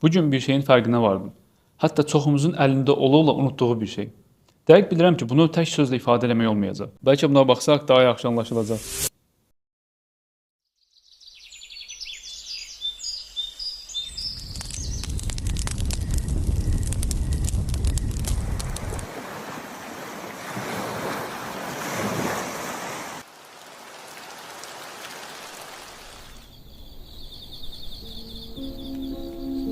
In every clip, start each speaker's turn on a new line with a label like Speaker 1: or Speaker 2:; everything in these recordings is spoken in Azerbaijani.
Speaker 1: Bugün bir şeyin fərqinə vardım. Hətta çoxumuzun əlində ola-ola unutduğu bir şey. Dəqiq bilirəm ki, bunu tək sözlə ifadə eləmək olmayacaq. Bəlkə buna baxsaq daha yaxşı anlaşılacaq.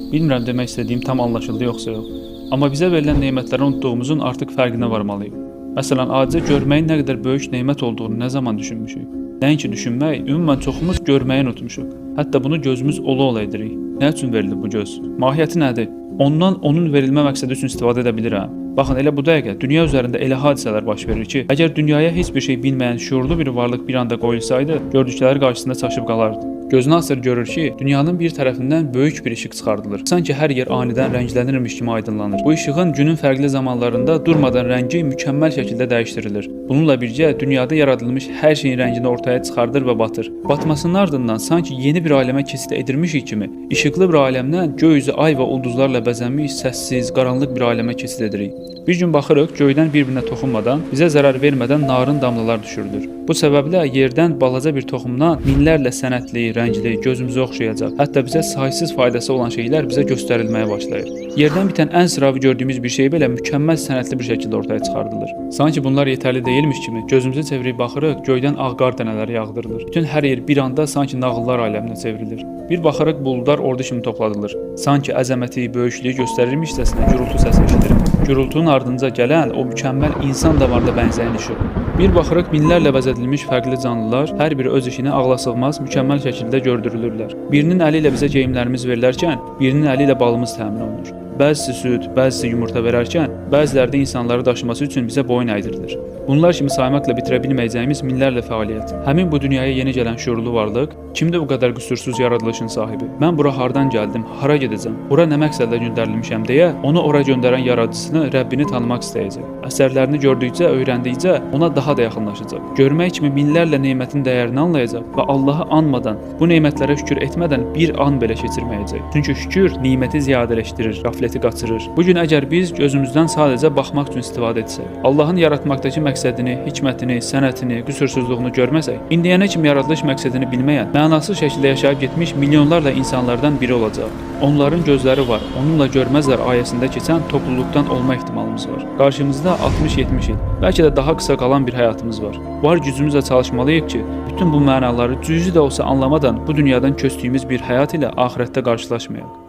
Speaker 1: Bilmirəm demək istədiyim tam anlaşıldı yoxsa yox. Amma bizə verilən nemətləri unutduğumuzun artıq fərqinə varmalıyıq. Məsələn, adicə görməyin nə qədər böyük nemət olduğunu nə zaman düşünmüşük? Nəinki düşünmək, ümumən çoxumuz görməyi unutmuşuq. Hətta bunu gözümüz ola-ola edirik. Nə üçün verilib bu göz? Mahiyyəti nədir? Ondan onun verilmə məqsədi üçün istifadə edə bilirəm. Baxın, elə bu dəqiqə dünya üzərində elə hadisələr baş verir ki, əgər dünyaya heç bir şey bilməyən şuurlu bir varlıq bir anda qoyulsaydı, gördükləri qarşısında çaşıb qalardı. Gözünü açır görür ki, dünyanın bir tərəfindən böyük bir işıq çıxardılır. Sanki hər yer anidən rənglənirmiş kimi aydınlanır. Bu işığın günün fərqli zamanlarında durmadan rəngi mükəmməl şəkildə dəyişdirilir. Bununla birgə dünyada yaradılmış hər şeyin rəngini ortaya çıxardır və batır. Batmasının ardından sanki yeni bir aləmə keçid edilmişik kimi, işıqlı bir aləmdən göy üzü ay və ulduzlarla bəzənmiş səssiz, qaranlıq bir aləmə keçid edirik. Bir gün baxırıq, göydən bir-birinə toxunmadan, bizə zərər vermədən narın damlalar düşürülür. Bu səbəblə yerdən balaca bir toxumdan minlərlə sənətli, rəngli, gözümüzə oxşayacaq, hətta bizə saysız faydası olan şeylər bizə göstərilməyə başlayır. Yerdən bitən ən sıravi gördüyümüz bir şey belə mükəmməl sənətli bir şəkildə ortaya çıxardılır. Sanki bunlar yetərli deyilmiş kimi gözümüzü çevirib baxırıq, göydən ağ qar dənələri yağdırılır. Bütün hər yer bir anda sanki nağıllar aləminə çevrilir. Bir baxırıq buludlar ordu kimi topladılır. Sanki əzəməti, böyüklüyü göstərilmişcəsinə gürültü səsi eşidilir. Gürültünün ardınca gələn o mükəmməl insan damarına bənzəyən işıq. Bir baxırıq minlərlə bəzədilmiş fərqli canlılar hər biri öz işini ağlasığmaz, mükəmməl şəkildə gördürülürlər. Birinin əli ilə bizə geyimlərimiz verilərkən, birinin əli ilə balımız təmin olunur. Bəzisi süd, bəzisi yumurta verərkən, bəziləri də insanları daşıması üçün bizə boyun əydirilir. Bunlar kimi saymaqla bitirə bilməyəcəyimiz minlərlə fəaliyyət. Həmin bu dünyaya yeni gələn şuurlu varlıq kimdir bu qədər qüsursuz yaradılışın sahibi? Mən bura hardan gəldim, hara gedəcəm, bura nə məqsədlə göndərilmişəm deyə onu ora göndərən yaradıcısını, Rəbbini tanımaq istəyəcək. Əsərlərini gördükcə, öyrəndikcə ona daha da yaxınlaşacaq. Görmək kimi minlərlə nemətin dəyərini anlayacaq və Allahı anmadan, bu nemətlərə şükür etmədən bir an belə keçirməyəcək. Çünki şükür neməti ziyadələşdirir, qafləti qaçırır. Bu gün əgər biz gözümüzdən sadəcə baxmaq üçün istifadə etsək, Allahın yaratmaqdakı məqsədini, hikmətini, sənətini, qüsursuzluğunu görməsək, indiyənə kimi yaradılış məqsədini bilməyən, mənasız şəkildə yaşayıb getmiş milyonlarla insanlardan biri olacaq. Onların gözləri var, onunla görməzlər ayəsində keçən topluluqdan olma ehtimalımız var. Qarşımızda 60-70 il, bəlkə də daha qısa qalan bir həyatımız var. Var gücümüzlə çalışmalıyıq ki, bütün bu mənaları cüzi də olsa anlamadan bu dünyadan köçdüyümüz bir həyat ilə axirətdə qarşılaşmayaq.